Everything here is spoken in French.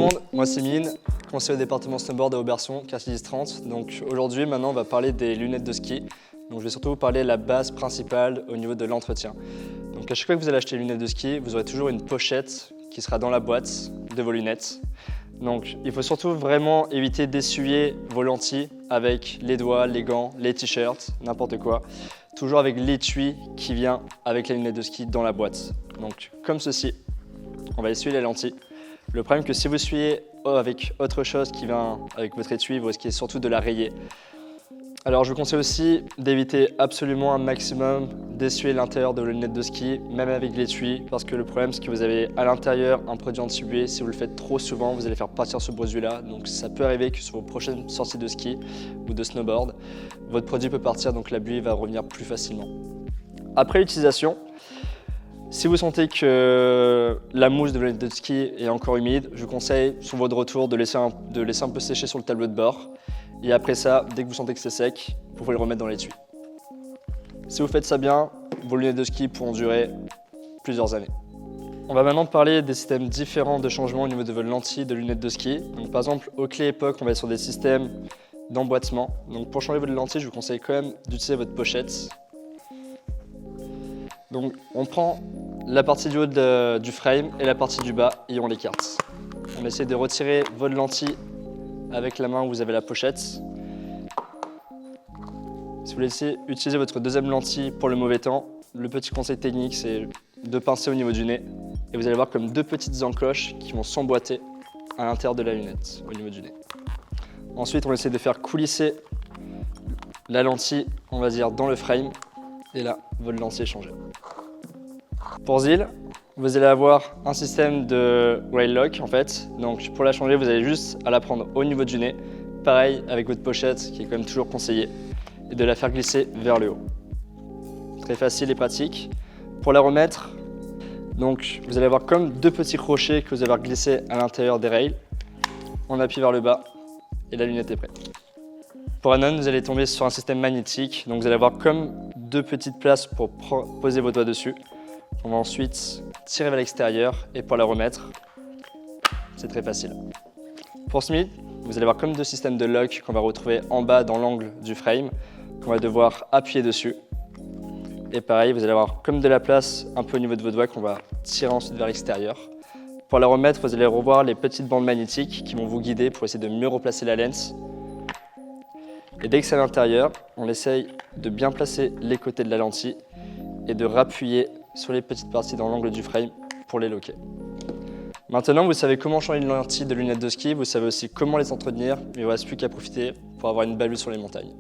monde, moi c'est Mine, conseiller au département snowboard à Auberson, quartier 10-30. Donc aujourd'hui, maintenant, on va parler des lunettes de ski. Donc je vais surtout vous parler de la base principale au niveau de l'entretien. Donc à chaque fois que vous allez acheter une lunette de ski, vous aurez toujours une pochette qui sera dans la boîte de vos lunettes. Donc il faut surtout vraiment éviter d'essuyer vos lentilles avec les doigts, les gants, les t-shirts, n'importe quoi. Toujours avec l'étui qui vient avec la lunette de ski dans la boîte. Donc comme ceci, on va essuyer les lentilles. Le problème que si vous essuyez avec autre chose qui vient avec votre étui, vous risquez surtout de la rayer. Alors je vous conseille aussi d'éviter absolument un maximum d'essuyer l'intérieur de vos lunettes de ski, même avec l'étui, parce que le problème c'est que vous avez à l'intérieur un produit anti-buée. Si vous le faites trop souvent, vous allez faire partir ce produit-là. Donc ça peut arriver que sur vos prochaines sorties de ski ou de snowboard, votre produit peut partir, donc la buée va revenir plus facilement. Après l'utilisation, si vous sentez que la mousse de vos lunettes de ski est encore humide, je vous conseille sur votre retour de laisser un peu sécher sur le tableau de bord. Et après ça, dès que vous sentez que c'est sec, vous pouvez le remettre dans l'étui. Si vous faites ça bien, vos lunettes de ski pourront durer plusieurs années. On va maintenant parler des systèmes différents de changement au niveau de vos lentilles de lunettes de ski. Donc, par exemple, Oakley Epoch, on va être sur des systèmes d'emboîtement. Donc pour changer votre lentille, je vous conseille quand même d'utiliser votre pochette. Donc on prend la partie du haut du frame et la partie du bas et on l'écarte. On essaie de retirer votre lentille avec la main où vous avez la pochette. Si vous laissez utiliser votre deuxième lentille pour le mauvais temps, le petit conseil technique c'est de pincer au niveau du nez et vous allez voir comme deux petites encoches qui vont s'emboîter à l'intérieur de la lunette au niveau du nez. Ensuite on essaie de faire coulisser la lentille, on va dire, dans le frame et là votre lentille est changée. Pour Zil, vous allez avoir un système de rail lock en fait. Donc pour la changer, vous avez juste à la prendre au niveau du nez. Pareil avec votre pochette qui est quand même toujours conseillé. Et de la faire glisser vers le haut. Très facile et pratique. Pour la remettre, donc vous allez avoir comme deux petits crochets que vous allez glisser à l'intérieur des rails. On appuie vers le bas et la lunette est prête. Pour Anon, vous allez tomber sur un système magnétique. Donc vous allez avoir comme deux petites places pour poser vos doigts dessus. On va ensuite tirer vers l'extérieur et pour la remettre, c'est très facile. Pour Smith, vous allez avoir comme deux systèmes de lock qu'on va retrouver en bas dans l'angle du frame, qu'on va devoir appuyer dessus. Et pareil, vous allez avoir comme de la place un peu au niveau de vos doigts qu'on va tirer ensuite vers l'extérieur. Pour la remettre, vous allez revoir les petites bandes magnétiques qui vont vous guider pour essayer de mieux replacer la lens. Et dès que c'est à l'intérieur, on essaye de bien placer les côtés de la lentille et de rappuyer sur les petites parties dans l'angle du frame pour les loquer. Maintenant, vous savez comment changer une lentille de lunettes de ski, vous savez aussi comment les entretenir, mais il ne vous reste plus qu'à profiter pour avoir une belle vue sur les montagnes.